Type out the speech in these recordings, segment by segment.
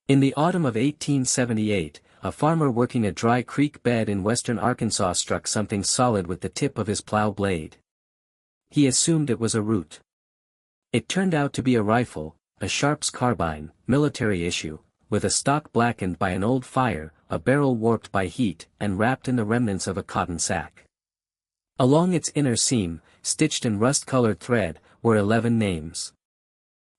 In the autumn of 1878, a farmer working a dry creek bed in western Arkansas struck something solid with the tip of his plow blade. He assumed it was a root. It turned out to be a rifle, a Sharp's carbine, military issue, with a stock blackened by an old fire, a barrel warped by heat, and wrapped in the remnants of a cotton sack. Along its inner seam, stitched in rust-colored thread, were 11 names.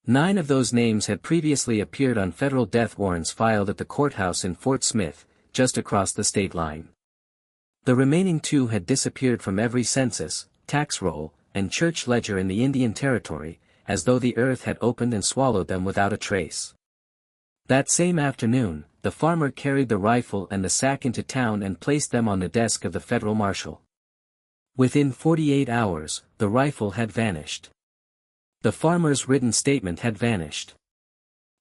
9 of those names had previously appeared on federal death warrants filed at the courthouse in Fort Smith, just across the state line. The remaining 2 had disappeared from every census, tax roll, and church ledger in the Indian Territory, as though the earth had opened and swallowed them without a trace. That same afternoon, the farmer carried the rifle and the sack into town and placed them on the desk of the federal marshal. Within 48 hours, the rifle had vanished. The farmer's written statement had vanished.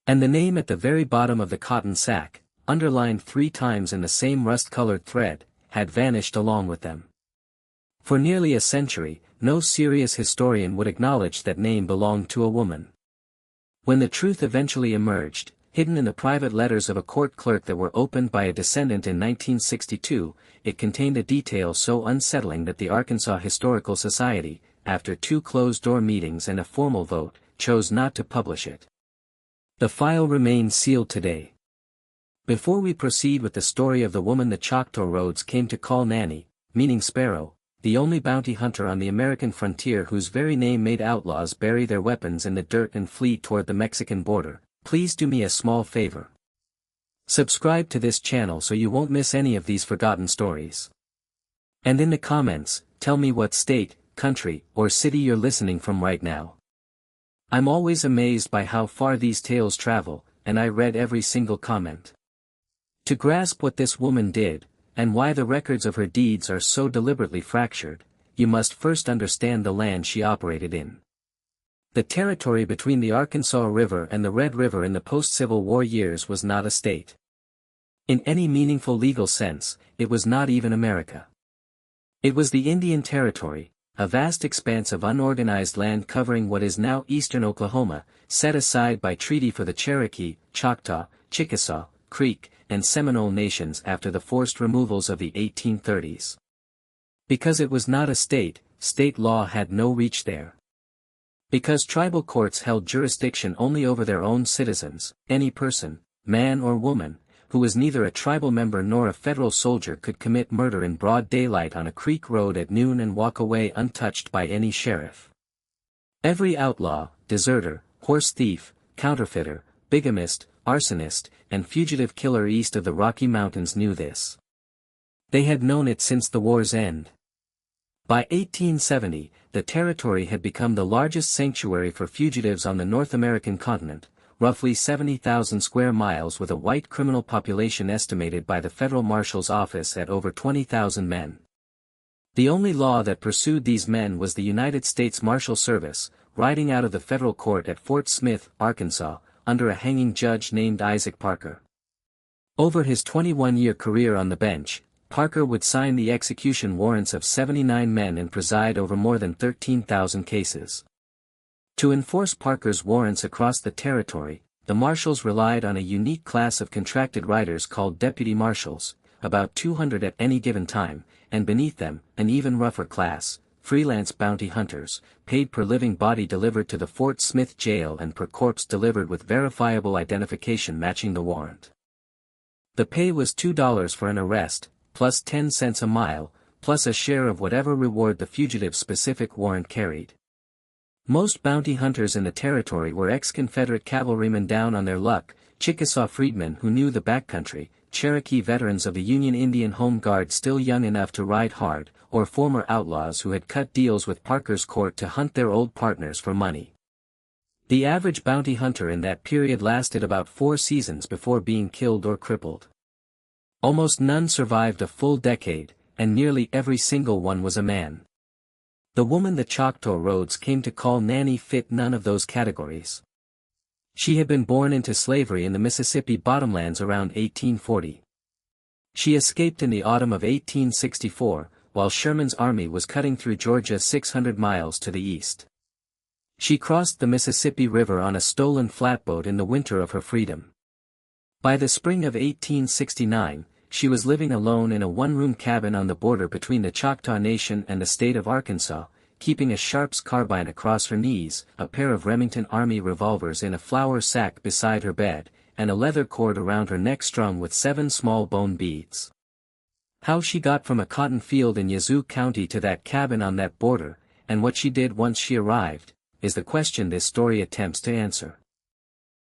And the name at the very bottom of the cotton sack, underlined 3 times in the same rust-colored thread, had vanished along with them. For nearly a century, no serious historian would acknowledge that name belonged to a woman. When the truth eventually emerged, hidden in the private letters of a court clerk that were opened by a descendant in 1962, it contained a detail so unsettling that the Arkansas Historical Society, after 2 closed-door meetings and a formal vote, chose not to publish it. The file remains sealed today. Before we proceed with the story of the woman the Choctaw Roads came to call Nani, meaning sparrow, the only bounty hunter on the American frontier whose very name made outlaws bury their weapons in the dirt and flee toward the Mexican border, please do me a small favor. Subscribe to this channel so you won't miss any of these forgotten stories. And in the comments, tell me what state, country, or city you're listening from right now. I'm always amazed by how far these tales travel, and I read every single comment. To grasp what this woman did, and why the records of her deeds are so deliberately fractured, you must first understand the land she operated in. The territory between the Arkansas River and the Red River in the post-Civil War years was not a state. In any meaningful legal sense, it was not even America. It was the Indian Territory, a vast expanse of unorganized land covering what is now eastern Oklahoma, set aside by treaty for the Cherokee, Choctaw, Chickasaw, Creek, and Seminole nations after the forced removals of the 1830s. Because it was not a state, state law had no reach there. Because tribal courts held jurisdiction only over their own citizens, any person, man or woman, who was neither a tribal member nor a federal soldier could commit murder in broad daylight on a creek road at noon and walk away untouched by any sheriff. Every outlaw, deserter, horse thief, counterfeiter, bigamist, arsonist, and fugitive killer east of the Rocky Mountains knew this. They had known it since the war's end. By 1870, the territory had become the largest sanctuary for fugitives on the North American continent, roughly 70,000 square miles with a white criminal population estimated by the federal marshal's office at over 20,000 men. The only law that pursued these men was the United States Marshal Service, riding out of the federal court at Fort Smith, Arkansas, under a hanging judge named Isaac Parker. Over his 21-year career on the bench, Parker would sign the execution warrants of 79 men and preside over more than 13,000 cases. To enforce Parker's warrants across the territory, the marshals relied on a unique class of contracted riders called deputy marshals, about 200 at any given time, and beneath them, an even rougher class, freelance bounty hunters, paid per living body delivered to the Fort Smith jail and per corpse delivered with verifiable identification matching the warrant. The pay was $2 for an arrest, plus 10 cents a mile, plus a share of whatever reward the fugitive's specific warrant carried. Most bounty hunters in the territory were ex-Confederate cavalrymen down on their luck, Chickasaw freedmen who knew the backcountry, Cherokee veterans of the Union Indian Home Guard still young enough to ride hard, or former outlaws who had cut deals with Parker's court to hunt their old partners for money. The average bounty hunter in that period lasted about 4 seasons before being killed or crippled. Almost none survived a full decade, and nearly every single one was a man. The woman the Choctaw Roads came to call Nani fit none of those categories. She had been born into slavery in the Mississippi bottomlands around 1840. She escaped in the autumn of 1864, while Sherman's army was cutting through Georgia 600 miles to the east. She crossed the Mississippi River on a stolen flatboat in the winter of her freedom. By the spring of 1869, she was living alone in a one-room cabin on the border between the Choctaw Nation and the state of Arkansas, keeping a Sharp's carbine across her knees, a pair of Remington Army revolvers in a flour sack beside her bed, and a leather cord around her neck strung with 7 small bone beads. How she got from a cotton field in Yazoo County to that cabin on that border, and what she did once she arrived, is the question this story attempts to answer.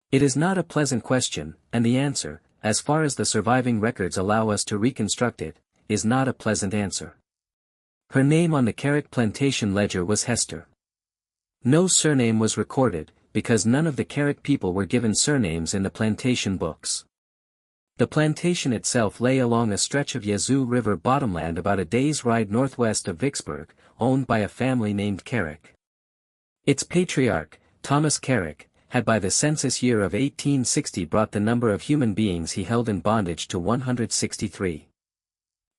It is not a pleasant question, and the answer, as far as the surviving records allow us to reconstruct it, is not a pleasant answer. Her name on the Carrick plantation ledger was Hester. No surname was recorded, because none of the Carrick people were given surnames in the plantation books. The plantation itself lay along a stretch of Yazoo River bottomland about a day's ride northwest of Vicksburg, owned by a family named Carrick. Its patriarch, Thomas Carrick, had by the census year of 1860 brought the number of human beings he held in bondage to 163.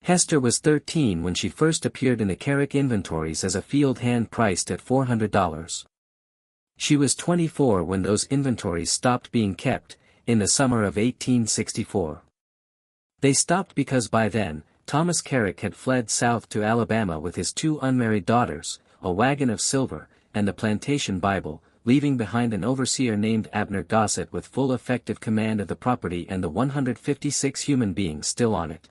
Hester was 13 when she first appeared in the Carrick inventories as a field hand priced at $400. She was 24 when those inventories stopped being kept, in the summer of 1864. They stopped because by then, Thomas Carrick had fled south to Alabama with his 2 unmarried daughters, a wagon of silver, and the plantation Bible, leaving behind an overseer named Abner Gossett with full effective command of the property and the 156 human beings still on it.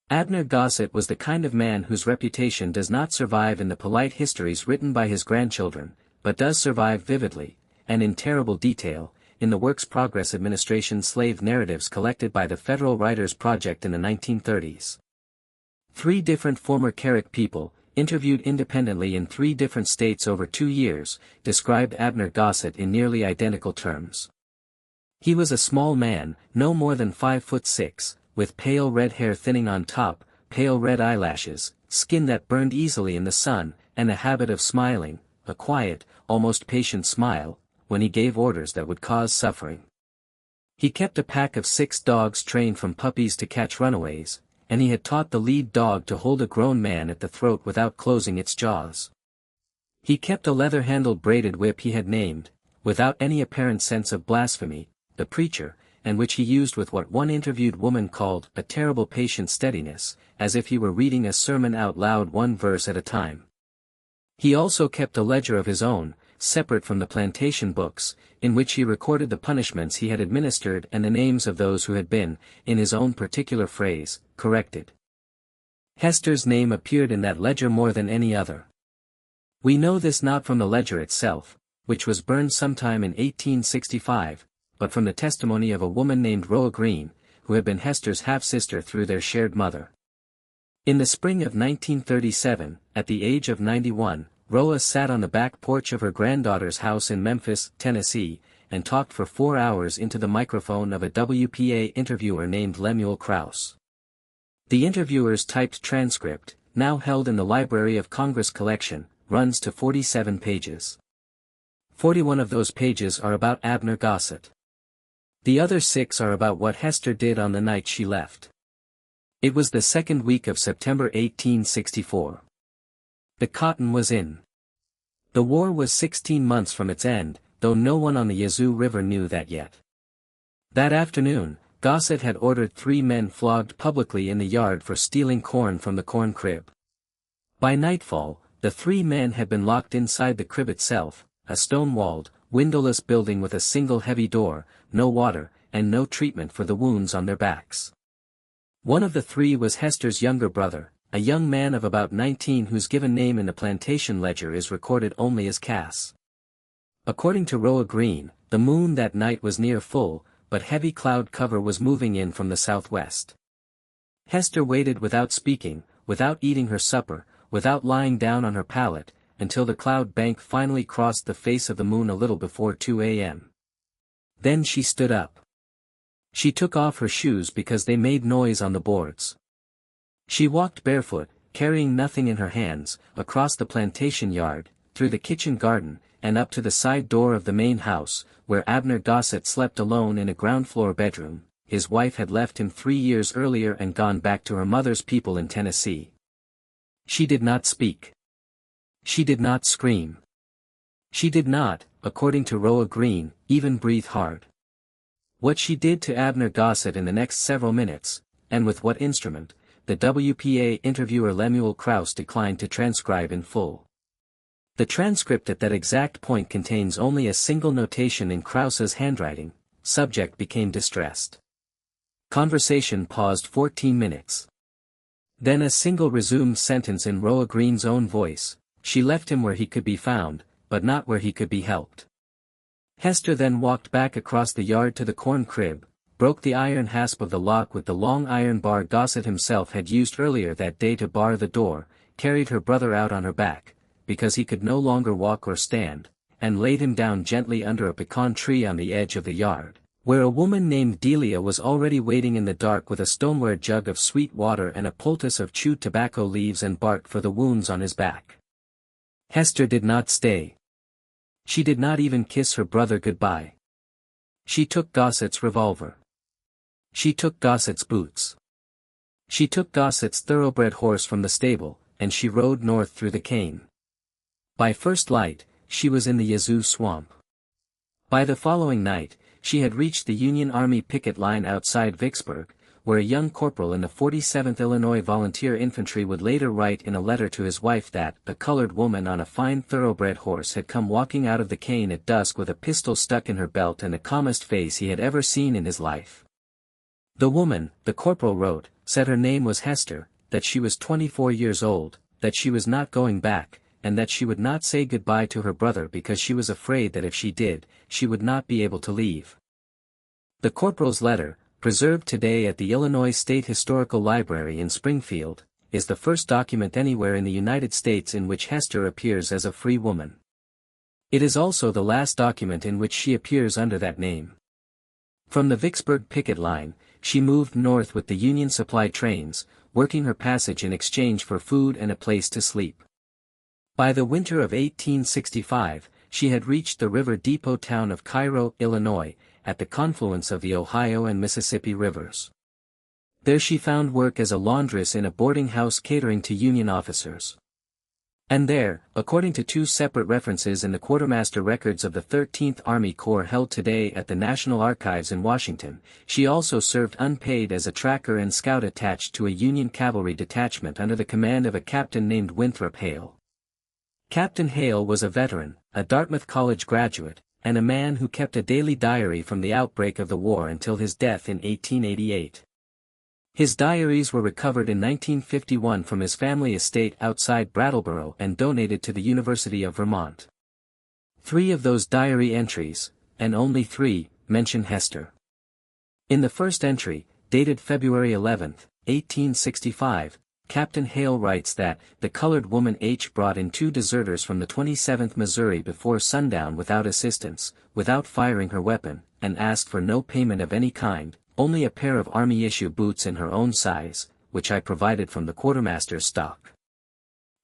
Abner Gossett was the kind of man whose reputation does not survive in the polite histories written by his grandchildren, but does survive vividly, and in terrible detail, in the Works Progress Administration slave narratives collected by the Federal Writers Project in the 1930s. 3 different former Carrick people, interviewed independently in 3 different states over 2 years, described Abner Gossett in nearly identical terms. He was a small man, no more than 5'6", with pale red hair thinning on top, pale red eyelashes, skin that burned easily in the sun, and a habit of smiling, a quiet, almost patient smile, when he gave orders that would cause suffering. He kept a pack of 6 dogs trained from puppies to catch runaways, and he had taught the lead dog to hold a grown man at the throat without closing its jaws. He kept a leather-handled braided whip he had named, without any apparent sense of blasphemy, the preacher, and which he used with what one interviewed woman called a terrible patient steadiness, as if he were reading a sermon out loud 1 verse at a time. He also kept a ledger of his own, separate from the plantation books, in which he recorded the punishments he had administered and the names of those who had been, in his own particular phrase, corrected. Hester's name appeared in that ledger more than any other. We know this not from the ledger itself, which was burned sometime in 1865, but from the testimony of a woman named Roa Green, who had been Hester's half-sister through their shared mother. In the spring of 1937, at the age of 91, Roa sat on the back porch of her granddaughter's house in Memphis, Tennessee, and talked for 4 hours into the microphone of a WPA interviewer named Lemuel Krause. The interviewer's typed transcript, now held in the Library of Congress collection, runs to 47 pages. 41 of those pages are about Abner Gossett. The other 6 are about what Hester did on the night she left. It was the 2nd week of September 1864. The cotton was in. The war was 16 months from its end, though no one on the Yazoo River knew that yet. That afternoon, Gossett had ordered 3 men flogged publicly in the yard for stealing corn from the corn crib. By nightfall, the 3 men had been locked inside the crib itself, a stone-walled, windowless building with a single heavy door, no water, and no treatment for the wounds on their backs. One of the 3 was Hester's younger brother, a young man of about 19 whose given name in the plantation ledger is recorded only as Cass. According to Roa Green, the moon that night was near full, but heavy cloud cover was moving in from the southwest. Hester waited without speaking, without eating her supper, without lying down on her pallet, until the cloud bank finally crossed the face of the moon a little before 2 a.m. Then she stood up. She took off her shoes because they made noise on the boards. She walked barefoot, carrying nothing in her hands, across the plantation yard, through the kitchen garden, and up to the side door of the main house, where Abner Gossett slept alone in a ground-floor bedroom. His wife had left him 3 years earlier and gone back to her mother's people in Tennessee. She did not speak. She did not scream. She did not, according to Roa Green, even breathe hard. What she did to Abner Gossett in the next several minutes, and with what instrument, the WPA interviewer Lemuel Krauss declined to transcribe in full. The transcript at that exact point contains only a single notation in Krauss's handwriting: subject became distressed. Conversation paused 14 minutes. Then a single resumed sentence in Roa Green's own voice: she left him where he could be found, but not where he could be helped. Hester then walked back across the yard to the corn crib, broke the iron hasp of the lock with the long iron bar Gossett himself had used earlier that day to bar the door, carried her brother out on her back, because he could no longer walk or stand, and laid him down gently under a pecan tree on the edge of the yard, where a woman named Delia was already waiting in the dark with a stoneware jug of sweet water and a poultice of chewed tobacco leaves and bark for the wounds on his back. Hester did not stay. She did not even kiss her brother goodbye. She took Gossett's revolver. She took Gossett's boots. She took Gossett's thoroughbred horse from the stable, and she rode north through the cane. By first light, she was in the Yazoo swamp. By the following night, she had reached the Union Army picket line outside Vicksburg, where a young corporal in the 47th Illinois Volunteer Infantry would later write in a letter to his wife that a colored woman on a fine thoroughbred horse had come walking out of the cane at dusk with a pistol stuck in her belt and the calmest face he had ever seen in his life. The woman, the corporal wrote, said her name was Hester, that she was 24 years old, that she was not going back, and that she would not say goodbye to her brother because she was afraid that if she did, she would not be able to leave. The corporal's letter, preserved today at the Illinois State Historical Library in Springfield, is the first document anywhere in the United States in which Hester appears as a free woman. It is also the last document in which she appears under that name. From the Vicksburg picket line, she moved north with the Union supply trains, working her passage in exchange for food and a place to sleep. By the winter of 1865, she had reached the river depot town of Cairo, Illinois, at the confluence of the Ohio and Mississippi rivers. There she found work as a laundress in a boarding house catering to Union officers. And there, according to two separate references in the quartermaster records of the 13th Army Corps held today at the National Archives in Washington, she also served unpaid as a tracker and scout attached to a Union cavalry detachment under the command of a captain named Winthrop Hale. Captain Hale was a veteran, a Dartmouth College graduate, and a man who kept a daily diary from the outbreak of the war until his death in 1888. His diaries were recovered in 1951 from his family estate outside Brattleboro and donated to the University of Vermont. 3 of those diary entries, and only 3, mention Hester. In the first entry, dated February 11, 1865, Captain Hale writes that the colored woman H brought in 2 deserters from the 27th Missouri before sundown without assistance, without firing her weapon, and asked for no payment of any kind, only a pair of Army-issue boots in her own size, which I provided from the quartermaster's stock.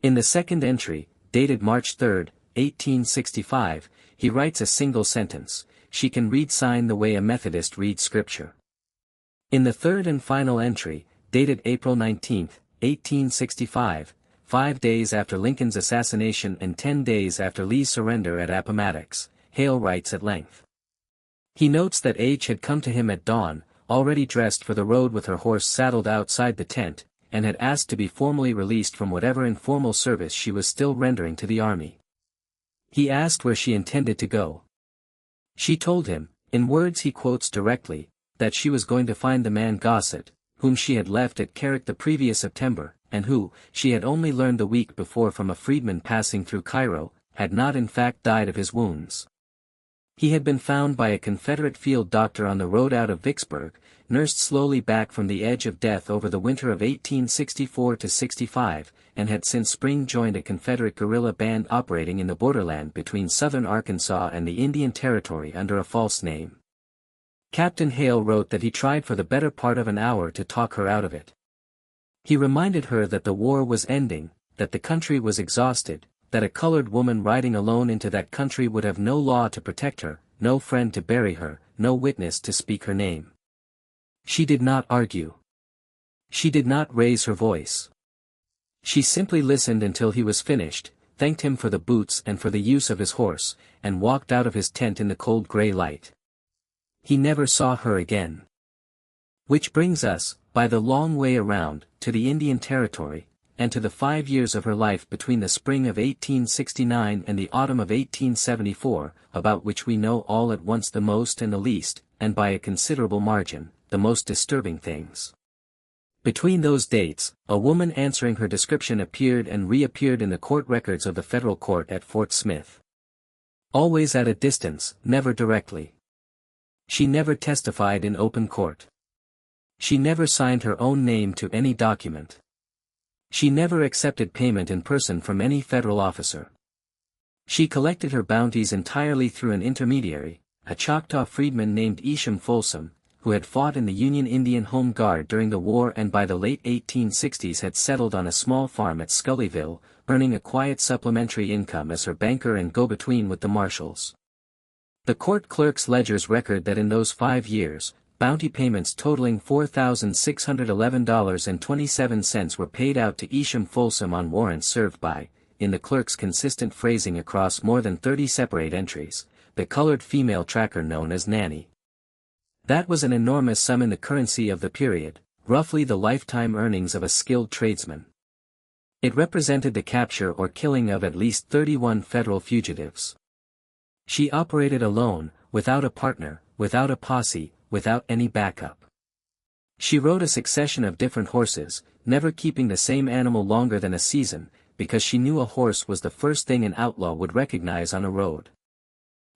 In the second entry, dated March 3, 1865, he writes a single sentence: she can read sign the way a Methodist reads scripture. In the third and final entry, dated April 19, 1865, 5 days after Lincoln's assassination and 10 days after Lee's surrender at Appomattox, Hale writes at length. He notes that H had come to him at dawn, already dressed for the road with her horse saddled outside the tent, and had asked to be formally released from whatever informal service she was still rendering to the army. He asked where she intended to go. She told him, in words he quotes directly, that she was going to find the man Gossett, whom she had left at Carrick the previous September, and who, she had only learned the week before from a freedman passing through Cairo, had not in fact died of his wounds. He had been found by a Confederate field doctor on the road out of Vicksburg, nursed slowly back from the edge of death over the winter of 1864-65, and had since spring joined a Confederate guerrilla band operating in the borderland between southern Arkansas and the Indian Territory under a false name. Captain Hale wrote that he tried for the better part of an hour to talk her out of it. He reminded her that the war was ending, that the country was exhausted, that a colored woman riding alone into that country would have no law to protect her, no friend to bury her, no witness to speak her name. She did not argue. She did not raise her voice. She simply listened until he was finished, thanked him for the boots and for the use of his horse, and walked out of his tent in the cold gray light. He never saw her again. Which brings us, by the long way around, to the Indian Territory, and to the 5 years of her life between the spring of 1869 and the autumn of 1874, about which we know all at once the most and the least, and by a considerable margin, the most disturbing things. Between those dates, a woman answering her description appeared and reappeared in the court records of the federal court at Fort Smith. Always at a distance, never directly. She never testified in open court. She never signed her own name to any document. She never accepted payment in person from any federal officer. She collected her bounties entirely through an intermediary, a Choctaw freedman named Isham Folsom, who had fought in the Union Indian Home Guard during the war and by the late 1860s had settled on a small farm at Scullyville, earning a quiet supplementary income as her banker and go-between with the marshals. The court clerk's ledgers record that in those 5 years, bounty payments totaling $4,611.27 were paid out to Isham Folsom on warrants served by, in the clerk's consistent phrasing across more than 30 separate entries, the colored female tracker known as Nani. That was an enormous sum in the currency of the period, roughly the lifetime earnings of a skilled tradesman. It represented the capture or killing of at least 31 federal fugitives. She operated alone, without a partner, without a posse, without any backup. She rode a succession of different horses, never keeping the same animal longer than a season, because she knew a horse was the first thing an outlaw would recognize on a road.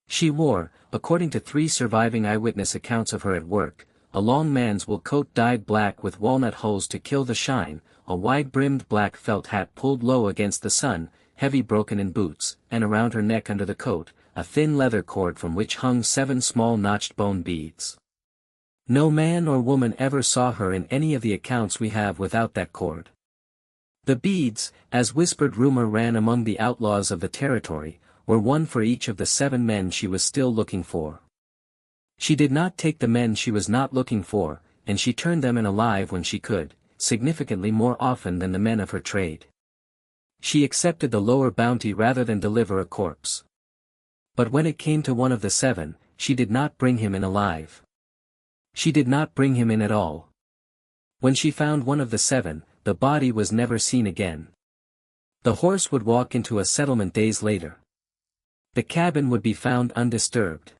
She wore, according to 3 surviving eyewitness accounts of her at work, a long man's wool coat dyed black with walnut holes to kill the shine, a wide-brimmed black felt hat pulled low against the sun, heavy broken-in boots, and around her neck under the coat, a thin leather cord from which hung 7 small notched bone beads. No man or woman ever saw her in any of the accounts we have without that cord. The beads, as whispered rumor ran among the outlaws of the territory, were one for each of the 7 men she was still looking for. She did not take the men she was not looking for, and she turned them in alive when she could, significantly more often than the men of her trade. She accepted the lower bounty rather than deliver a corpse. But when it came to one of the 7, she did not bring him in alive. She did not bring him in at all. When she found one of the 7, the body was never seen again. The horse would walk into a settlement days later. The cabin would be found undisturbed.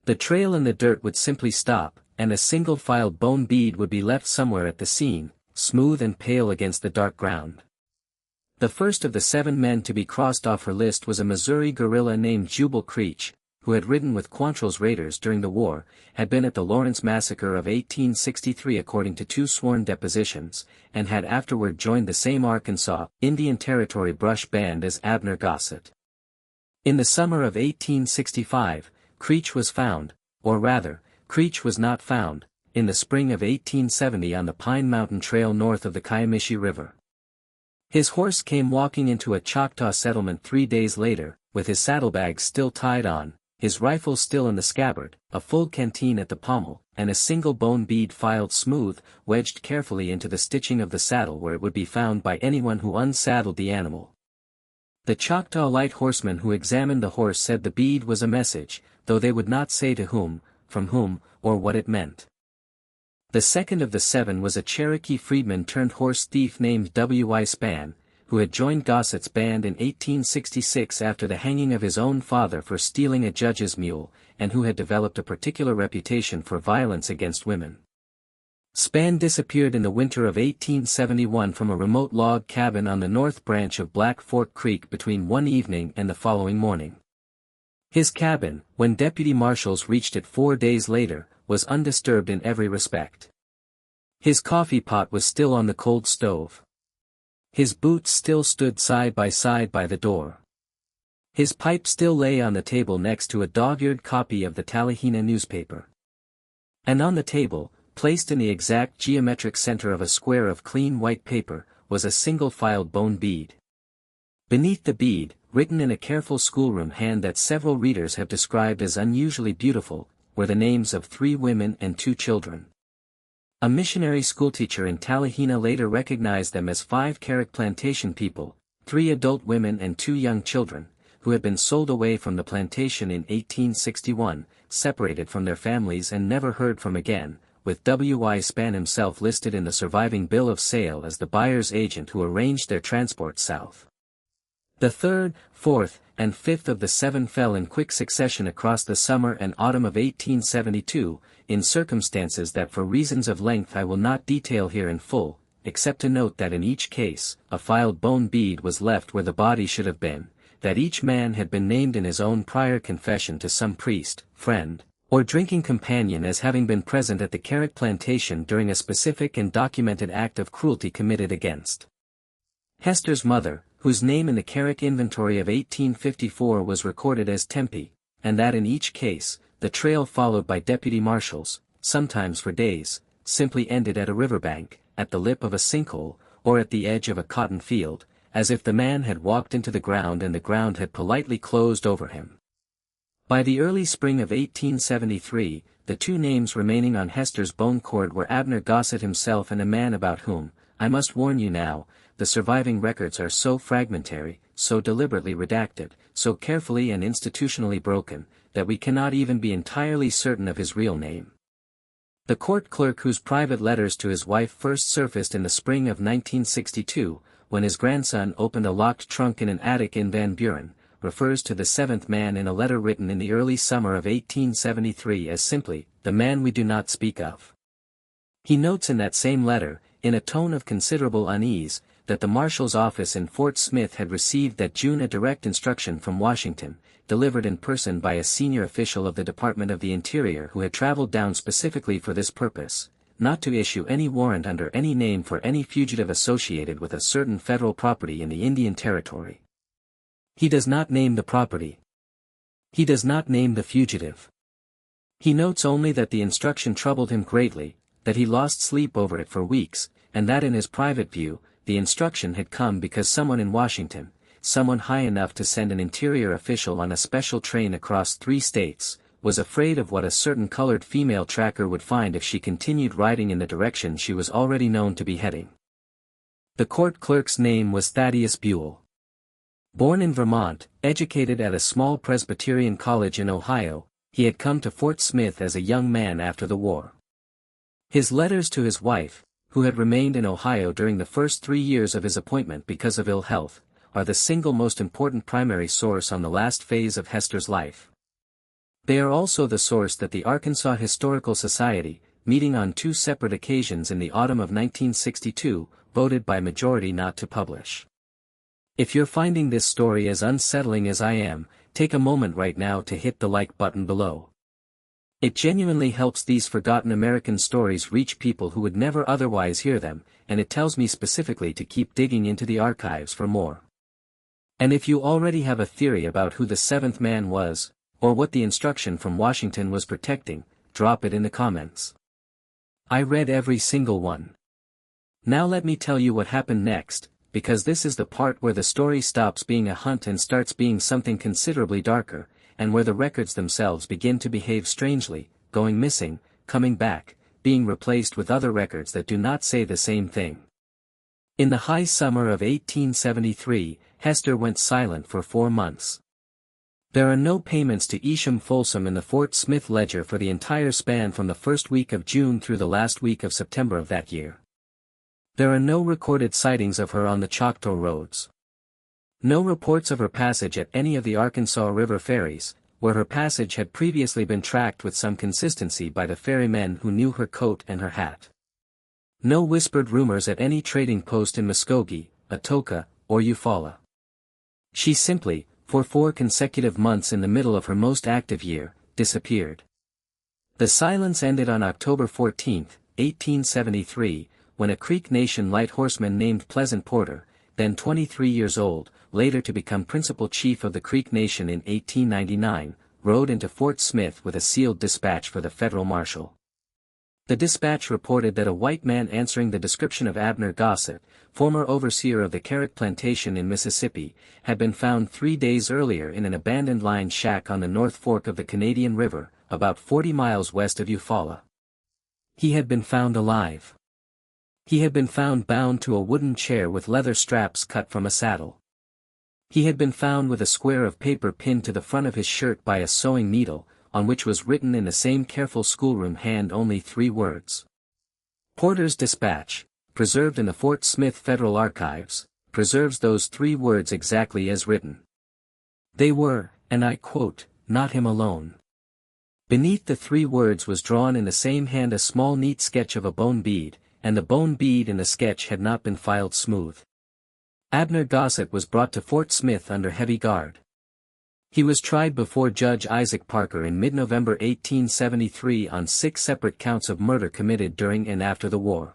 The trail in the dirt would simply stop, and a single filed bone bead would be left somewhere at the scene, smooth and pale against the dark ground. The first of the 7 men to be crossed off her list was a Missouri guerrilla named Jubal Creech, who had ridden with Quantrill's raiders during the war, had been at the Lawrence Massacre of 1863 according to 2 sworn depositions, and had afterward joined the same Arkansas Indian Territory brush band as Abner Gossett. In the summer of 1865, Creech was found, or rather, Creech was not found, in the spring of 1870 on the Pine Mountain Trail north of the Kiamishi River. His horse came walking into a Choctaw settlement 3 days later, with his saddlebags still tied on, his rifle still in the scabbard, a full canteen at the pommel, and a single bone bead filed smooth, wedged carefully into the stitching of the saddle where it would be found by anyone who unsaddled the animal. The Choctaw light horseman who examined the horse said the bead was a message, though they would not say to whom, from whom, or what it meant. The second of the 7 was a Cherokee freedman turned horse thief named W.I. Spann, who had joined Gossett's band in 1866 after the hanging of his own father for stealing a judge's mule, and who had developed a particular reputation for violence against women. Spann disappeared in the winter of 1871 from a remote log cabin on the north branch of Black Fork Creek between one evening and the following morning. His cabin, when deputy marshals reached it 4 days later, was undisturbed in every respect. His coffee pot was still on the cold stove. His boots still stood side by the door. His pipe still lay on the table next to a dog-eared copy of the Talihina newspaper. And on the table, placed in the exact geometric center of a square of clean white paper, was a single-filed bone bead. Beneath the bead, written in a careful schoolroom hand that several readers have described as unusually beautiful, were the names of 3 women and 2 children. A missionary schoolteacher in Talihina later recognized them as 5 Carrick plantation people, 3 adult women and 2 young children, who had been sold away from the plantation in 1861, separated from their families and never heard from again, with W.I. Spann himself listed in the surviving bill of sale as the buyer's agent who arranged their transport south. The third, fourth, and fifth of the 7 fell in quick succession across the summer and autumn of 1872, in circumstances that for reasons of length I will not detail here in full, except to note that in each case, a filed bone bead was left where the body should have been, that each man had been named in his own prior confession to some priest, friend, or drinking companion as having been present at the carrot plantation during a specific and documented act of cruelty committed against Hester's mother, whose name in the carrot inventory of 1854 was recorded as Tempe, and that in each case, the trail followed by deputy marshals, sometimes for days, simply ended at a riverbank, at the lip of a sinkhole, or at the edge of a cotton field, as if the man had walked into the ground and the ground had politely closed over him. By the early spring of 1873, the 2 names remaining on Hester's bone cord were Abner Gossett himself and a man about whom, I must warn you now, the surviving records are so fragmentary, so deliberately redacted, so carefully and institutionally broken, that we cannot even be entirely certain of his real name. The court clerk whose private letters to his wife first surfaced in the spring of 1962, when his grandson opened a locked trunk in an attic in Van Buren, refers to the 7th man in a letter written in the early summer of 1873 as simply, "the man we do not speak of." He notes in that same letter, in a tone of considerable unease, that the marshal's office in Fort Smith had received that June a direct instruction from Washington, delivered in person by a senior official of the Department of the Interior who had traveled down specifically for this purpose, not to issue any warrant under any name for any fugitive associated with a certain federal property in the Indian Territory. He does not name the property. He does not name the fugitive. He notes only that the instruction troubled him greatly, that he lost sleep over it for weeks, and that in his private view, the instruction had come because someone in Washington, someone high enough to send an interior official on a special train across 3 states, was afraid of what a certain colored female tracker would find if she continued riding in the direction she was already known to be heading. The court clerk's name was Thaddeus Buell. Born in Vermont, educated at a small Presbyterian college in Ohio, he had come to Fort Smith as a young man after the war. His letters to his wife, who had remained in Ohio during the first 3 years of his appointment because of ill health, are the single most important primary source on the last phase of Hester's life. They are also the source that the Arkansas Historical Society, meeting on 2 separate occasions in the autumn of 1962, voted by majority not to publish. If you're finding this story as unsettling as I am, take a moment right now to hit the like button below. It genuinely helps these forgotten American stories reach people who would never otherwise hear them, and it tells me specifically to keep digging into the archives for more. And if you already have a theory about who the 7th man was, or what the instruction from Washington was protecting, drop it in the comments. I read every single one. Now let me tell you what happened next, because this is the part where the story stops being a hunt and starts being something considerably darker, and where the records themselves begin to behave strangely, going missing, coming back, being replaced with other records that do not say the same thing. In the high summer of 1873, Hester went silent for 4 months. There are no payments to Isham Folsom in the Fort Smith ledger for the entire span from the first week of June through the last week of September of that year. There are no recorded sightings of her on the Choctaw roads. No reports of her passage at any of the Arkansas River ferries, where her passage had previously been tracked with some consistency by the ferrymen who knew her coat and her hat. No whispered rumors at any trading post in Muskogee, Atoka, or Eufaula. She simply, for 4 consecutive months in the middle of her most active year, disappeared. The silence ended on October 14, 1873, when a Creek Nation light horseman named Pleasant Porter, then 23 years old, later to become principal chief of the Creek Nation in 1899, rode into Fort Smith with a sealed dispatch for the federal marshal. The dispatch reported that a white man answering the description of Abner Gossett, former overseer of the carrot plantation in Mississippi, had been found 3 days earlier in an abandoned line shack on the North Fork of the Canadian River, about 40 miles west of Eufaula. He had been found alive. He had been found bound to a wooden chair with leather straps cut from a saddle. He had been found with a square of paper pinned to the front of his shirt by a sewing needle, on which was written in the same careful schoolroom hand only 3 words. Porter's dispatch, preserved in the Fort Smith Federal Archives, preserves those 3 words exactly as written. They were, and I quote, "Not him alone." Beneath the 3 words was drawn in the same hand a small neat sketch of a bone bead, and the bone bead in the sketch had not been filed smooth. Abner Gossett was brought to Fort Smith under heavy guard. He was tried before Judge Isaac Parker in mid-November 1873 on 6 separate counts of murder committed during and after the war.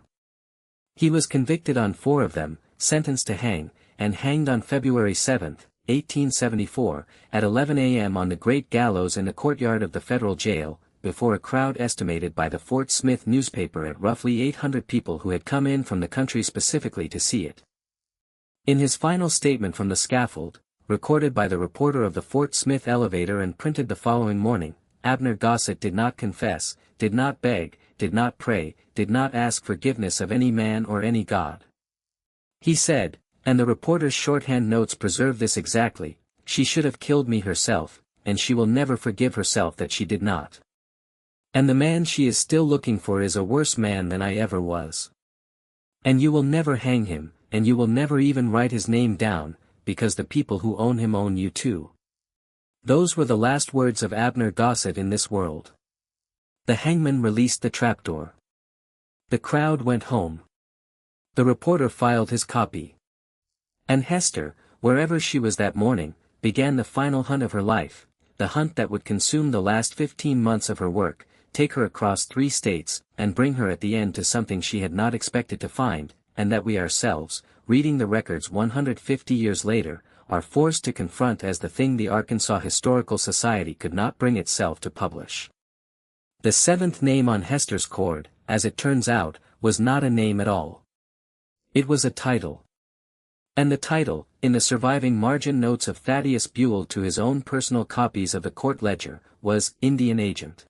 He was convicted on 4 of them, sentenced to hang, and hanged on February 7, 1874, at 11 a.m. on the Great Gallows in the courtyard of the federal jail, before a crowd estimated by the Fort Smith newspaper at roughly 800 people who had come in from the country specifically to see it. In his final statement from the scaffold, recorded by the reporter of the Fort Smith elevator and printed the following morning, Abner Gossett did not confess, did not beg, did not pray, did not ask forgiveness of any man or any God. He said, and the reporter's shorthand notes preserve this exactly, "She should have killed me herself, and she will never forgive herself that she did not. And the man she is still looking for is a worse man than I ever was. And you will never hang him, and you will never even write his name down, because the people who own him own you too." Those were the last words of Abner Gossett in this world. The hangman released the trapdoor. The crowd went home. The reporter filed his copy. And Hester, wherever she was that morning, began the final hunt of her life, the hunt that would consume the last 15 months of her work, take her across 3 states, and bring her at the end to something she had not expected to find, and that we ourselves, reading the records 150 years later, are forced to confront as the thing the Arkansas Historical Society could not bring itself to publish. The 7th name on Hester's cord, as it turns out, was not a name at all. It was a title. And the title, in the surviving margin notes of Thaddeus Buell to his own personal copies of the court ledger, was Indian Agent.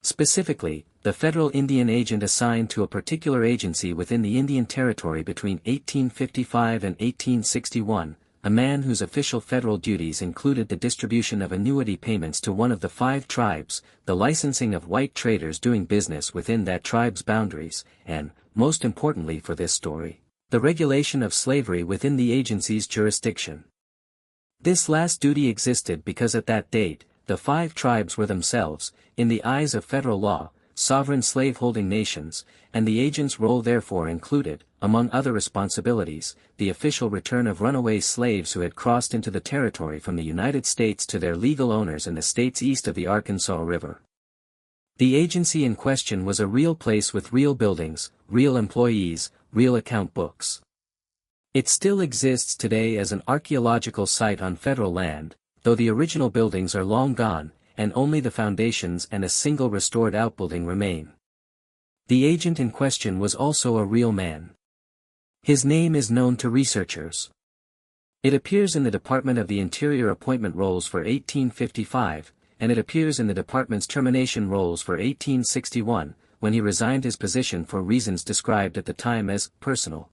Specifically, the federal Indian agent assigned to a particular agency within the Indian Territory between 1855 and 1861, a man whose official federal duties included the distribution of annuity payments to one of the 5 tribes, the licensing of white traders doing business within that tribe's boundaries, and, most importantly for this story, the regulation of slavery within the agency's jurisdiction. This last duty existed because at that date, the 5 tribes were themselves, in the eyes of federal law, sovereign slaveholding nations, and the agent's role therefore included, among other responsibilities, the official return of runaway slaves who had crossed into the territory from the United States to their legal owners in the states east of the Arkansas River. The agency in question was a real place with real buildings, real employees, real account books. It still exists today as an archaeological site on federal land, though the original buildings are long gone, and only the foundations and a single restored outbuilding remain. The agent in question was also a real man. His name is known to researchers. It appears in the Department of the Interior appointment rolls for 1855, and it appears in the department's termination rolls for 1861, when he resigned his position for reasons described at the time as personal.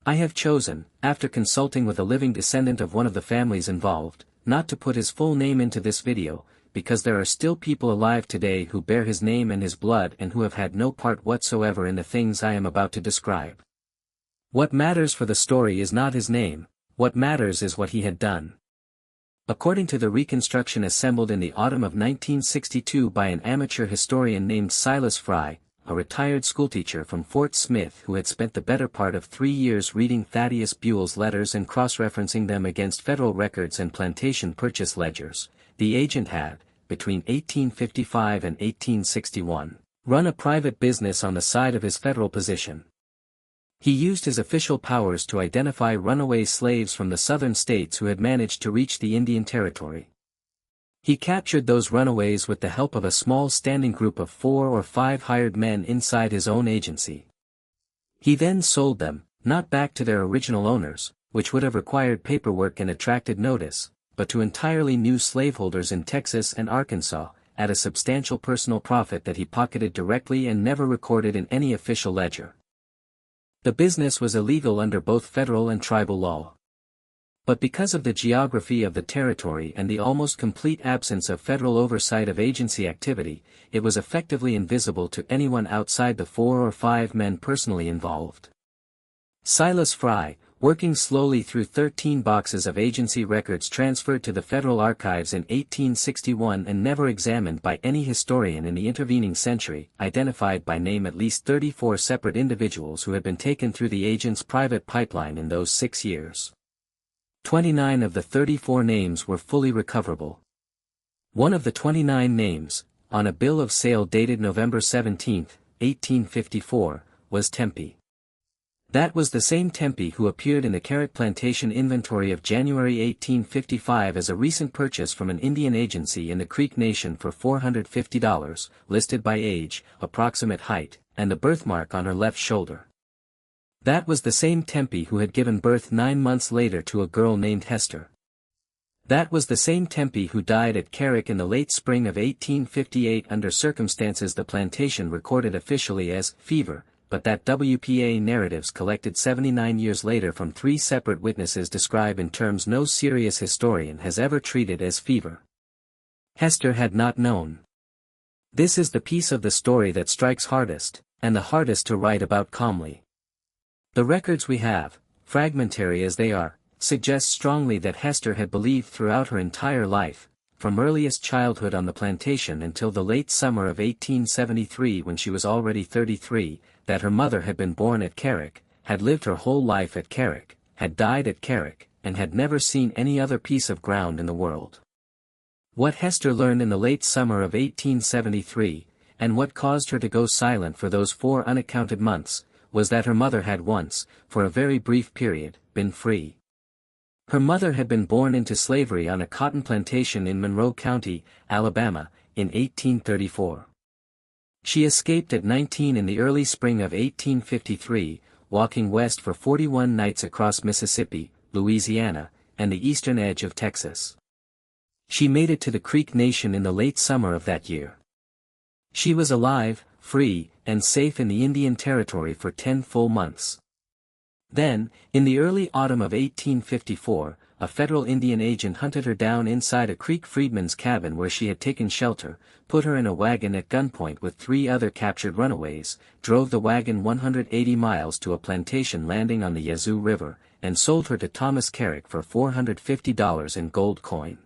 I have chosen, after consulting with a living descendant of one of the families involved, not to put his full name into this video, because there are still people alive today who bear his name and his blood and who have had no part whatsoever in the things I am about to describe. What matters for the story is not his name, what matters is what he had done. According to the reconstruction assembled in the autumn of 1962 by an amateur historian named Silas Fry, a retired schoolteacher from Fort Smith who had spent the better part of 3 years reading Thaddeus Buell's letters and cross-referencing them against federal records and plantation purchase ledgers, the agent had, between 1855 and 1861, run a private business on the side of his federal position. He used his official powers to identify runaway slaves from the southern states who had managed to reach the Indian Territory. He captured those runaways with the help of a small standing group of 4 or 5 hired men inside his own agency. He then sold them, not back to their original owners, which would have required paperwork and attracted notice, but to entirely new slaveholders in Texas and Arkansas, at a substantial personal profit that he pocketed directly and never recorded in any official ledger. The business was illegal under both federal and tribal law. But because of the geography of the territory and the almost complete absence of federal oversight of agency activity, it was effectively invisible to anyone outside the 4 or 5 men personally involved. Silas Fry, working slowly through 13 boxes of agency records transferred to the Federal Archives in 1861 and never examined by any historian in the intervening century, identified by name at least 34 separate individuals who had been taken through the agent's private pipeline in those 6 years. 29 of the 34 names were fully recoverable. One of the 29 names, on a bill of sale dated November 17, 1854, was Tempe. That was the same Tempe who appeared in the Carrick Plantation inventory of January 1855 as a recent purchase from an Indian agency in the Creek Nation for $450, listed by age, approximate height, and the birthmark on her left shoulder. That was the same Tempe who had given birth 9 months later to a girl named Hester. That was the same Tempe who died at Carrick in the late spring of 1858 under circumstances the plantation recorded officially as fever, but that WPA narratives collected 79 years later from 3 separate witnesses describe in terms no serious historian has ever treated as fever. Hester had not known. This is the piece of the story that strikes hardest, and the hardest to write about calmly. The records we have, fragmentary as they are, suggest strongly that Hester had believed throughout her entire life, from earliest childhood on the plantation until the late summer of 1873 when she was already 33, that her mother had been born at Carrick, had lived her whole life at Carrick, had died at Carrick, and had never seen any other piece of ground in the world. What Hester learned in the late summer of 1873, and what caused her to go silent for those 4 unaccounted months, was that her mother had once, for a very brief period, been free. Her mother had been born into slavery on a cotton plantation in Monroe County, Alabama, in 1834. She escaped at 19 in the early spring of 1853, walking west for 41 nights across Mississippi, Louisiana, and the eastern edge of Texas. She made it to the Creek Nation in the late summer of that year. She was alive, free, and safe in the Indian Territory for 10 full months. Then, in the early autumn of 1854, a federal Indian agent hunted her down inside a Creek freedman's cabin where she had taken shelter, put her in a wagon at gunpoint with 3 other captured runaways, drove the wagon 180 miles to a plantation landing on the Yazoo River, and sold her to Thomas Carrick for $450 in gold coin.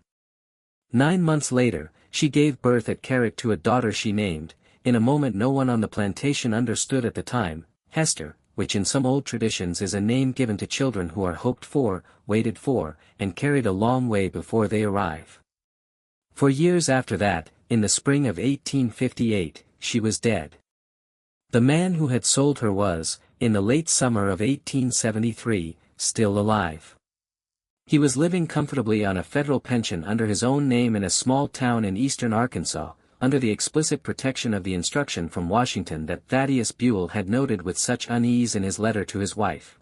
9 months later, she gave birth at Carrick to a daughter she named, in a moment no one on the plantation understood at the time, Hester, which in some old traditions is a name given to children who are hoped for, waited for, and carried a long way before they arrive. For years after that, in the spring of 1858, she was dead. The man who had sold her was, in the late summer of 1873, still alive. He was living comfortably on a federal pension under his own name in a small town in eastern Arkansas, under the explicit protection of the instruction from Washington that Thaddeus Buell had noted with such unease in his letter to his wife.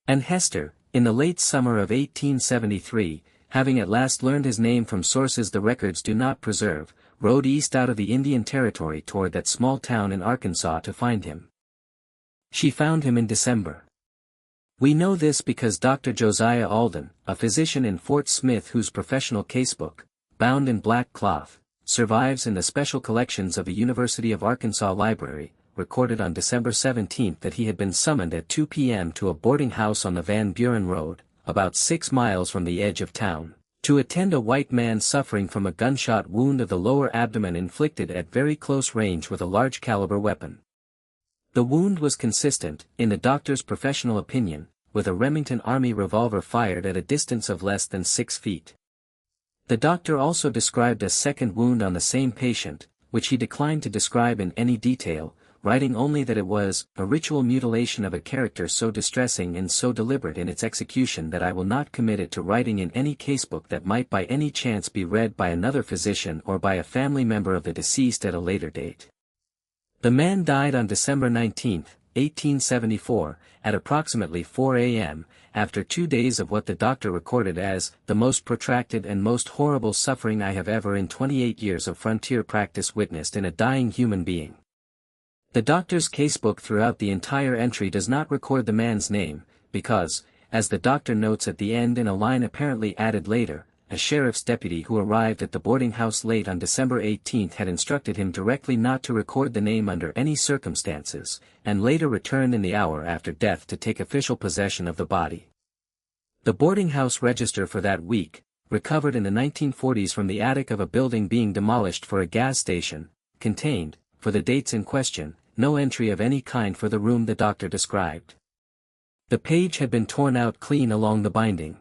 And Hester, in the late summer of 1873, having at last learned his name from sources the records do not preserve, rode east out of the Indian Territory toward that small town in Arkansas to find him. She found him in December. We know this because Dr. Josiah Alden, a physician in Fort Smith whose professional casebook, bound in black cloth, survives in the special collections of the University of Arkansas Library, recorded on December 17 that he had been summoned at 2 p.m. to a boarding house on the Van Buren Road, about 6 miles from the edge of town, to attend a white man suffering from a gunshot wound of the lower abdomen inflicted at very close range with a large caliber weapon. The wound was consistent, in the doctor's professional opinion, with a Remington Army revolver fired at a distance of less than 6 feet. The doctor also described a second wound on the same patient, which he declined to describe in any detail, writing only that it was a ritual mutilation of a character so distressing and so deliberate in its execution that I will not commit it to writing in any casebook that might by any chance be read by another physician or by a family member of the deceased at a later date. The man died on December 19, 1874, at approximately 4 a.m., after 2 days of what the doctor recorded as the most protracted and most horrible suffering I have ever in 28 years of frontier practice witnessed in a dying human being. The doctor's casebook throughout the entire entry does not record the man's name, because, as the doctor notes at the end in a line apparently added later. A sheriff's deputy who arrived at the boarding house late on December 18 had instructed him directly not to record the name under any circumstances, and later returned in the hour after death to take official possession of the body. The boarding house register for that week, recovered in the 1940s from the attic of a building being demolished for a gas station, contained, for the dates in question, no entry of any kind for the room the doctor described. The page had been torn out clean along the binding.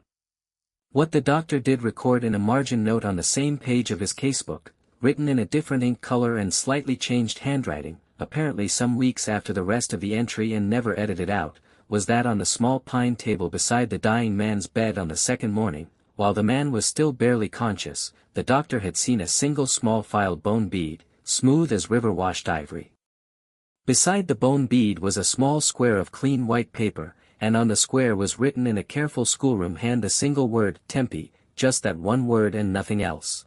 What the doctor did record in a margin note on the same page of his casebook, written in a different ink color and slightly changed handwriting, apparently some weeks after the rest of the entry and never edited out, was that on the small pine table beside the dying man's bed on the second morning, while the man was still barely conscious, the doctor had seen a single small filed bone bead, smooth as river-washed ivory. Beside the bone bead was a small square of clean white paper, and on the square was written in a careful schoolroom hand the single word, Tempe, just that one word and nothing else.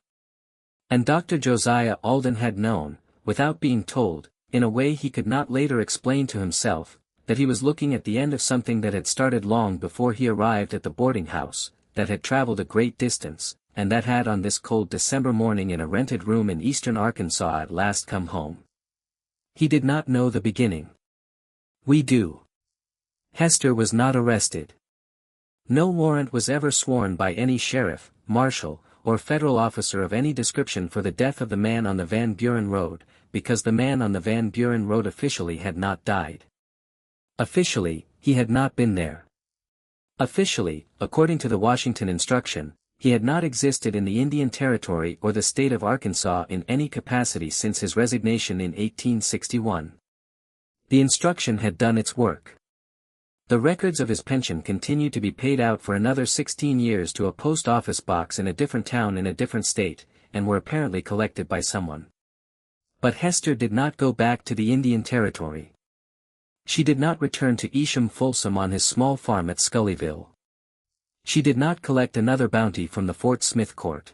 And Dr. Josiah Alden had known, without being told, in a way he could not later explain to himself, that he was looking at the end of something that had started long before he arrived at the boarding house, that had traveled a great distance, and that had on this cold December morning in a rented room in eastern Arkansas at last come home. He did not know the beginning. We do. Hester was not arrested. No warrant was ever sworn by any sheriff, marshal, or federal officer of any description for the death of the man on the Van Buren Road, because the man on the Van Buren Road officially had not died. Officially, he had not been there. Officially, according to the Washington instruction, he had not existed in the Indian Territory or the state of Arkansas in any capacity since his resignation in 1861. The instruction had done its work. The records of his pension continued to be paid out for another 16 years to a post office box in a different town in a different state, and were apparently collected by someone. But Hester did not go back to the Indian Territory. She did not return to Isham Folsom on his small farm at Scullyville. She did not collect another bounty from the Fort Smith court.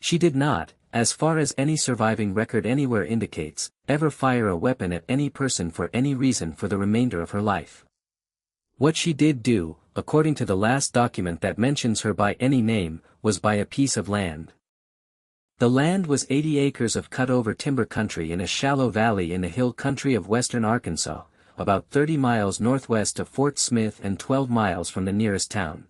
She did not, as far as any surviving record anywhere indicates, ever fire a weapon at any person for any reason for the remainder of her life. What she did do, according to the last document that mentions her by any name, was buy a piece of land. The land was 80 acres of cut-over timber country in a shallow valley in the hill country of western Arkansas, about 30 miles northwest of Fort Smith and 12 miles from the nearest town.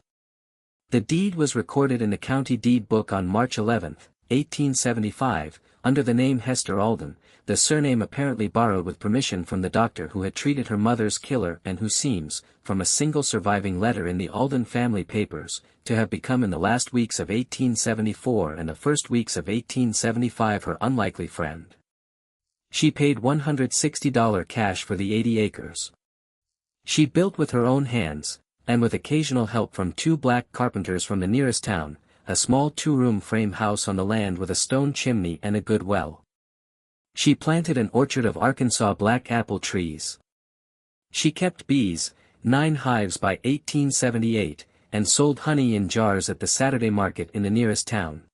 The deed was recorded in the county deed book on March 11, 1875, under the name Hester Alden, the surname apparently borrowed with permission from the doctor who had treated her mother's killer and who seems, from a single surviving letter in the Alden family papers, to have become in the last weeks of 1874 and the first weeks of 1875 her unlikely friend. She paid $160 cash for the 80 acres. She built with her own hands, and with occasional help from 2 black carpenters from the nearest town, a small 2-room frame house on the land with a stone chimney and a good well. She planted an orchard of Arkansas black apple trees. She kept bees, 9 hives by 1878, and sold honey in jars at the Saturday market in the nearest town.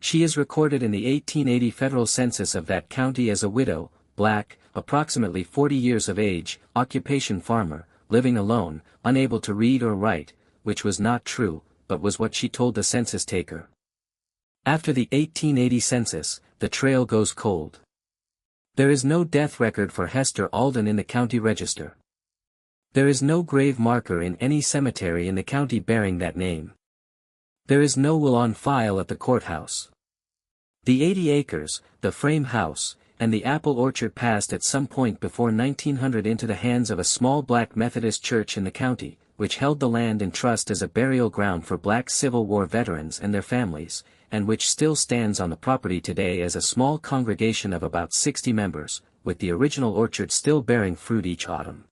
She is recorded in the 1880 federal census of that county as a widow, black, approximately 40 years of age, occupation farmer, living alone, unable to read or write, which was not true, but was what she told the census taker. After the 1880 census, the trail goes cold. There is no death record for Hester Alden in the county register. There is no grave marker in any cemetery in the county bearing that name. There is no will on file at the courthouse. The 80 acres, the frame house, and the apple orchard passed at some point before 1900 into the hands of a small black Methodist church in the county, which held the land in trust as a burial ground for black Civil War veterans and their families, and which still stands on the property today as a small congregation of about 60 members, with the original orchard still bearing fruit each autumn.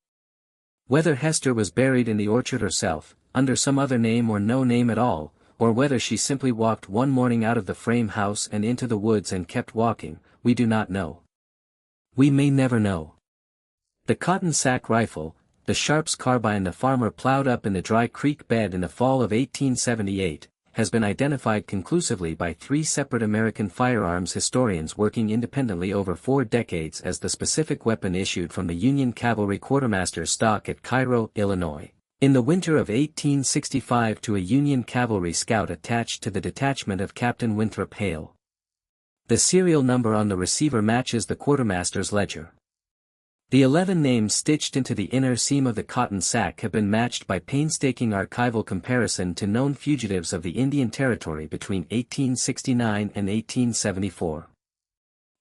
Whether Hester was buried in the orchard herself, under some other name or no name at all, or whether she simply walked one morning out of the frame house and into the woods and kept walking, we do not know. We may never know. The cotton sack rifle, the Sharps carbine the farmer plowed up in the Dry Creek bed in the fall of 1878, has been identified conclusively by 3 separate American firearms historians working independently over 4 decades as the specific weapon issued from the Union Cavalry Quartermaster's stock at Cairo, Illinois. In the winter of 1865 to a Union cavalry scout attached to the detachment of Captain Winthrop Hale. The serial number on the receiver matches the quartermaster's ledger. The 11 names stitched into the inner seam of the cotton sack have been matched by painstaking archival comparison to known fugitives of the Indian Territory between 1869 and 1874.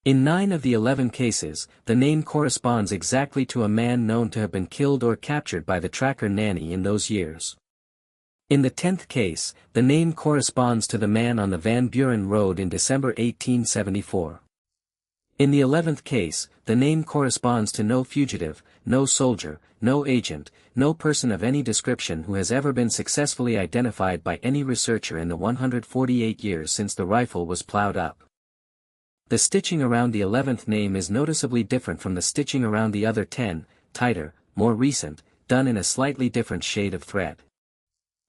In 9 of the 11 cases, the name corresponds exactly to a man known to have been killed or captured by the tracker Nani in those years. In the 10th case, the name corresponds to the man on the Van Buren Road in December 1874. In the 11th case, the name corresponds to no fugitive, no soldier, no agent, no person of any description who has ever been successfully identified by any researcher in the 148 years since the rifle was plowed up. The stitching around the 11th name is noticeably different from the stitching around the other 10, tighter, more recent, done in a slightly different shade of thread.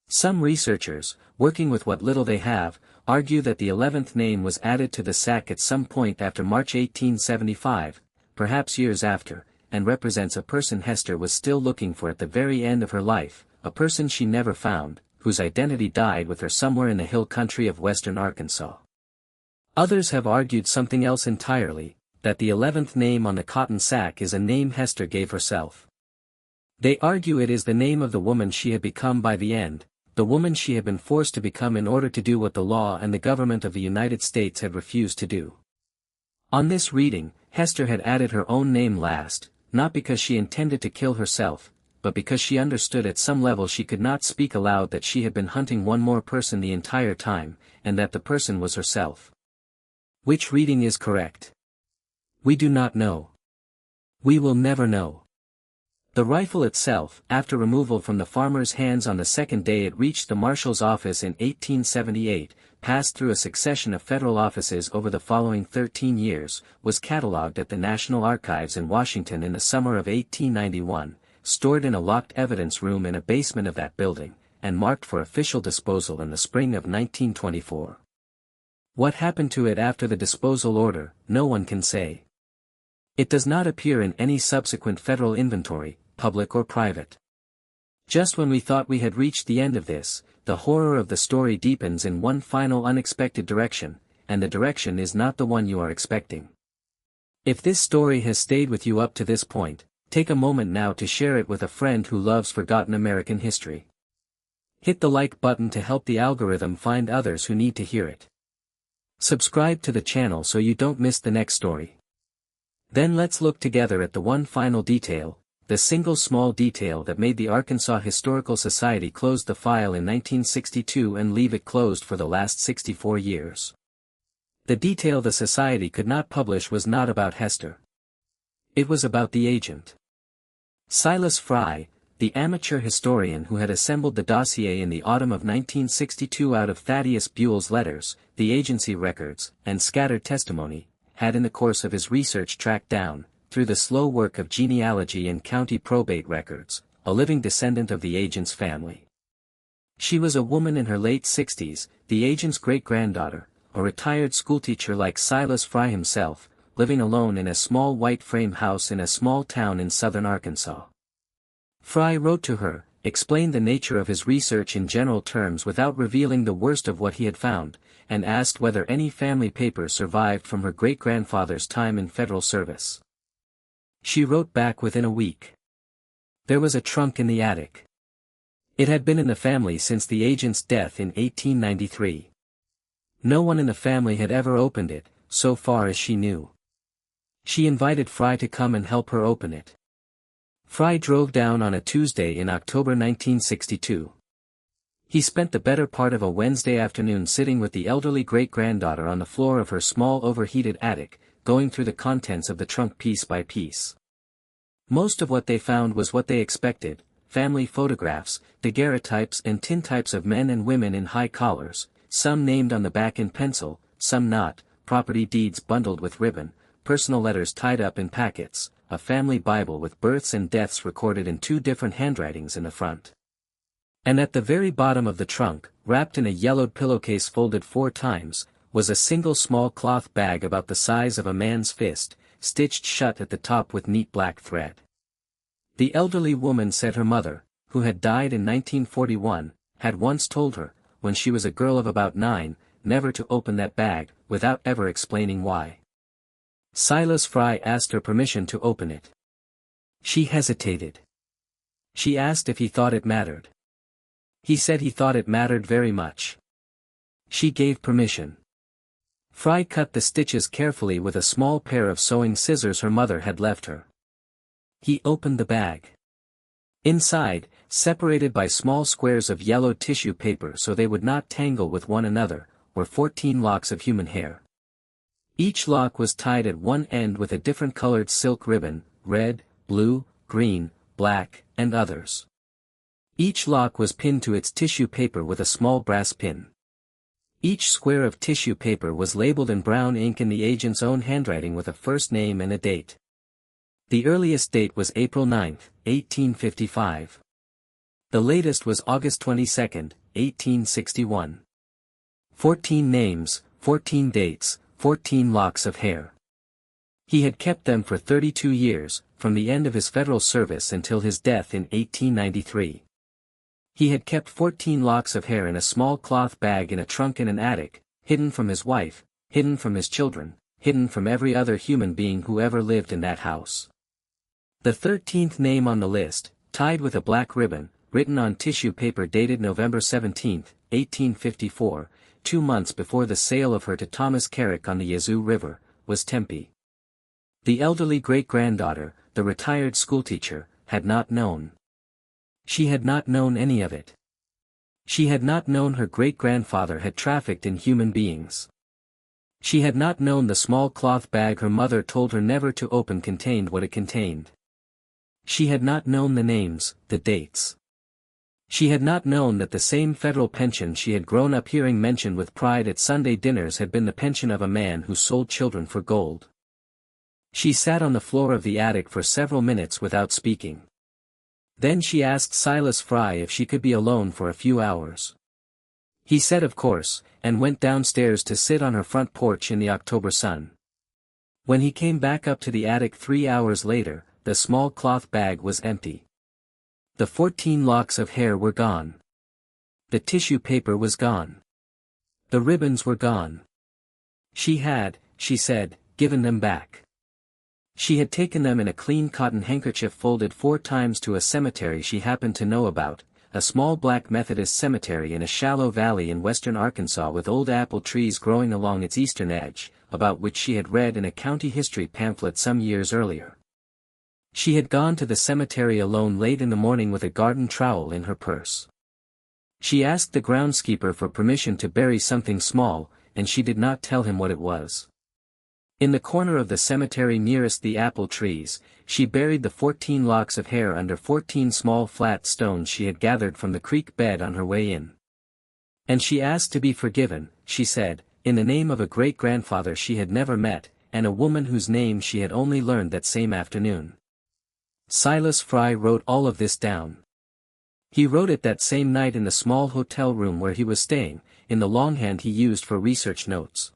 Some researchers, working with what little they have, argue that the 11th name was added to the sack at some point after March 1875, perhaps years after, and represents a person Hester was still looking for at the very end of her life, a person she never found, whose identity died with her somewhere in the hill country of western Arkansas. Others have argued something else entirely, that the 11th name on the cotton sack is a name Hester gave herself. They argue it is the name of the woman she had become by the end, the woman she had been forced to become in order to do what the law and the government of the United States had refused to do. On this reading, Hester had added her own name last, not because she intended to kill herself, but because she understood at some level she could not speak aloud that she had been hunting one more person the entire time, and that the person was herself. Which reading is correct? We do not know. We will never know. The rifle itself, after removal from the farmer's hands on the second day it reached the marshal's office in 1878, passed through a succession of federal offices over the following 13 years, was catalogued at the National Archives in Washington in the summer of 1891, stored in a locked evidence room in a basement of that building, and marked for official disposal in the spring of 1924. What happened to it after the disposal order, no one can say. It does not appear in any subsequent federal inventory, public or private. Just when we thought we had reached the end of this, the horror of the story deepens in one final unexpected direction, and the direction is not the one you are expecting. If this story has stayed with you up to this point, take a moment now to share it with a friend who loves forgotten American history. Hit the like button to help the algorithm find others who need to hear it. Subscribe to the channel so you don't miss the next story. Then let's look together at the one final detail, the single small detail that made the Arkansas Historical Society close the file in 1962 and leave it closed for the last 64 years. The detail the society could not publish was not about Hester. It was about the agent. Silas Fry, the amateur historian who had assembled the dossier in the autumn of 1962 out of Thaddeus Buell's letters, the agency records, and scattered testimony, had in the course of his research tracked down, through the slow work of genealogy and county probate records, a living descendant of the agent's family. She was a woman in her late 60s, the agent's great-granddaughter, a retired schoolteacher like Silas Fry himself, living alone in a small white frame house in a small town in southern Arkansas. Fry wrote to her, explained the nature of his research in general terms without revealing the worst of what he had found, and asked whether any family papers survived from her great-grandfather's time in federal service. She wrote back within a week. There was a trunk in the attic. It had been in the family since the agent's death in 1893. No one in the family had ever opened it, so far as she knew. She invited Fry to come and help her open it. Fry drove down on a Tuesday in October 1962. He spent the better part of a Wednesday afternoon sitting with the elderly great-granddaughter on the floor of her small overheated attic, going through the contents of the trunk piece by piece. Most of what they found was what they expected: family photographs, daguerreotypes and tintypes of men and women in high collars, some named on the back in pencil, some not, property deeds bundled with ribbon, personal letters tied up in packets, a family Bible with births and deaths recorded in 2 different handwritings in the front. And at the very bottom of the trunk, wrapped in a yellowed pillowcase folded 4 times, was a single small cloth bag about the size of a man's fist, stitched shut at the top with neat black thread. The elderly woman said her mother, who had died in 1941, had once told her, when she was a girl of about 9, never to open that bag, without ever explaining why. Silas Fry asked her permission to open it. She hesitated. She asked if he thought it mattered. He said he thought it mattered very much. She gave permission. Fry cut the stitches carefully with a small pair of sewing scissors her mother had left her. He opened the bag. Inside, separated by small squares of yellow tissue paper so they would not tangle with one another, were 14 locks of human hair. Each lock was tied at one end with a different colored silk ribbon, red, blue, green, black, and others. Each lock was pinned to its tissue paper with a small brass pin. Each square of tissue paper was labeled in brown ink in the agent's own handwriting with a first name and a date. The earliest date was April 9, 1855. The latest was August 22, 1861. 14 names, 14 dates, 14 locks of hair. He had kept them for 32 years, from the end of his federal service until his death in 1893. He had kept 14 locks of hair in a small cloth bag in a trunk in an attic, hidden from his wife, hidden from his children, hidden from every other human being who ever lived in that house. The 13th name on the list, tied with a black ribbon, written on tissue paper dated November 17, 1854, 2 months before the sale of her to Thomas Carrick on the Yazoo River, was Tempe. The elderly great-granddaughter, the retired schoolteacher, had not known. She had not known any of it. She had not known her great-grandfather had trafficked in human beings. She had not known the small cloth bag her mother told her never to open contained what it contained. She had not known the names, the dates. She had not known that the same federal pension she had grown up hearing mentioned with pride at Sunday dinners had been the pension of a man who sold children for gold. She sat on the floor of the attic for several minutes without speaking. Then she asked Silas Fry if she could be alone for a few hours. He said of course, and went downstairs to sit on her front porch in the October sun. When he came back up to the attic 3 hours later, the small cloth bag was empty. The 14 locks of hair were gone. The tissue paper was gone. The ribbons were gone. She had, she said, given them back. She had taken them in a clean cotton handkerchief folded 4 times to a cemetery she happened to know about, a small black Methodist cemetery in a shallow valley in western Arkansas with old apple trees growing along its eastern edge, about which she had read in a county history pamphlet some years earlier. She had gone to the cemetery alone late in the morning with a garden trowel in her purse. She asked the groundskeeper for permission to bury something small, and she did not tell him what it was. In the corner of the cemetery nearest the apple trees, she buried the 14 locks of hair under 14 small flat stones she had gathered from the creek bed on her way in. And she asked to be forgiven, she said, in the name of a great-grandfather she had never met, and a woman whose name she had only learned that same afternoon. Silas Fry wrote all of this down. He wrote it that same night in the small hotel room where he was staying, in the longhand he used for research notes.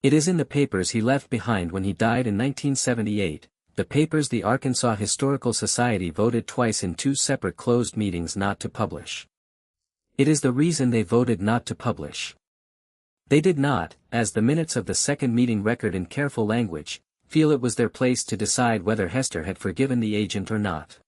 It is in the papers he left behind when he died in 1978, the papers the Arkansas Historical Society voted twice in 2 separate closed meetings not to publish. It is the reason they voted not to publish. They did not, as the minutes of the second meeting record in careful language, feel it was their place to decide whether Hester had forgiven the agent or not.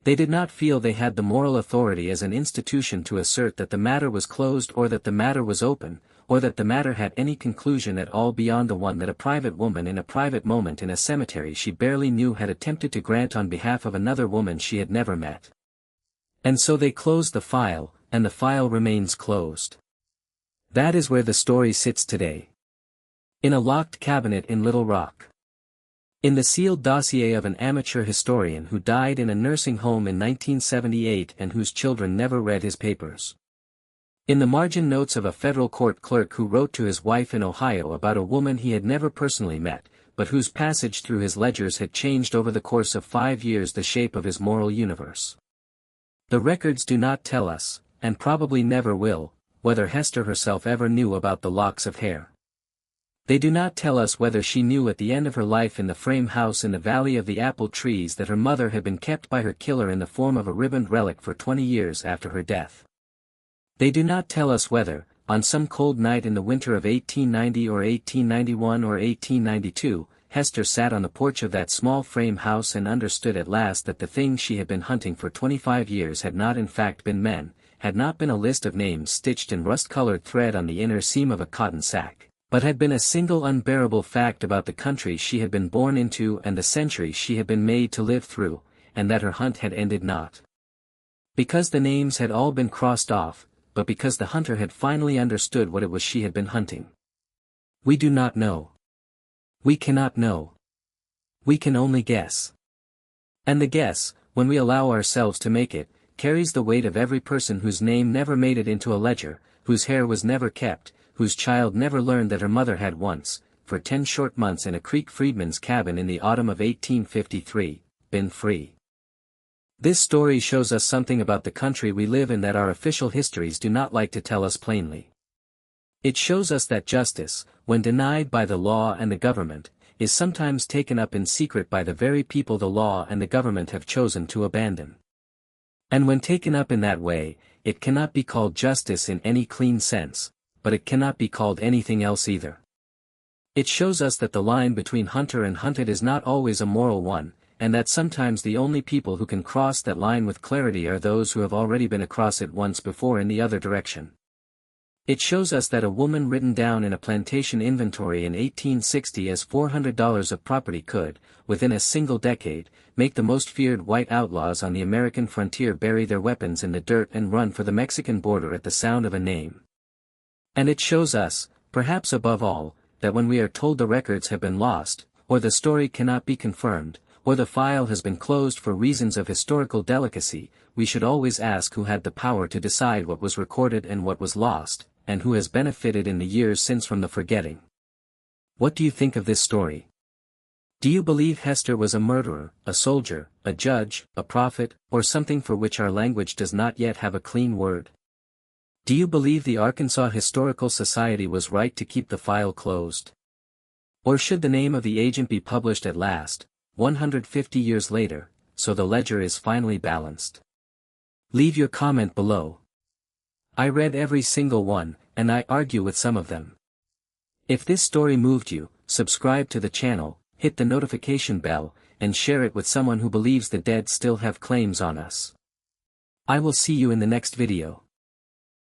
They did not feel they had the moral authority as an institution to assert that the matter was closed or that the matter was open, or that the matter had any conclusion at all beyond the one that a private woman in a private moment in a cemetery she barely knew had attempted to grant on behalf of another woman she had never met. And so they closed the file, and the file remains closed. That is where the story sits today. In a locked cabinet in Little Rock. In the sealed dossier of an amateur historian who died in a nursing home in 1978 and whose children never read his papers. In the margin notes of a federal court clerk who wrote to his wife in Ohio about a woman he had never personally met, but whose passage through his ledgers had changed over the course of 5 years the shape of his moral universe. The records do not tell us, and probably never will, whether Hester herself ever knew about the locks of hair. They do not tell us whether she knew at the end of her life in the frame house in the Valley of the Apple Trees that her mother had been kept by her killer in the form of a ribboned relic for 20 years after her death. They do not tell us whether, on some cold night in the winter of 1890 or 1891 or 1892, Hester sat on the porch of that small frame house and understood at last that the things she had been hunting for 25 years had not in fact been men, had not been a list of names stitched in rust-colored thread on the inner seam of a cotton sack, but had been a single unbearable fact about the country she had been born into and the centuries she had been made to live through, and that her hunt had ended not because the names had all been crossed off, but because the hunter had finally understood what it was she had been hunting. We do not know. We cannot know. We can only guess. And the guess, when we allow ourselves to make it, carries the weight of every person whose name never made it into a ledger, whose hair was never kept, whose child never learned that her mother had once, for 10 short months in a Creek freedman's cabin in the autumn of 1853, been free. This story shows us something about the country we live in that our official histories do not like to tell us plainly. It shows us that justice, when denied by the law and the government, is sometimes taken up in secret by the very people the law and the government have chosen to abandon. And when taken up in that way, it cannot be called justice in any clean sense, but it cannot be called anything else either. It shows us that the line between hunter and hunted is not always a moral one, and that sometimes the only people who can cross that line with clarity are those who have already been across it once before in the other direction. It shows us that a woman written down in a plantation inventory in 1860 as $400 of property could, within a single decade, make the most feared white outlaws on the American frontier bury their weapons in the dirt and run for the Mexican border at the sound of a name. And it shows us, perhaps above all, that when we are told the records have been lost, or the story cannot be confirmed, or the file has been closed for reasons of historical delicacy, we should always ask who had the power to decide what was recorded and what was lost, and who has benefited in the years since from the forgetting. What do you think of this story? Do you believe Hester was a murderer, a soldier, a judge, a prophet, or something for which our language does not yet have a clean word? Do you believe the Arkansas Historical Society was right to keep the file closed? Or should the name of the agent be published at last, 150 years later, so the ledger is finally balanced? Leave your comment below. I read every single one, and I argue with some of them. If this story moved you, subscribe to the channel, hit the notification bell, and share it with someone who believes the dead still have claims on us. I will see you in the next video.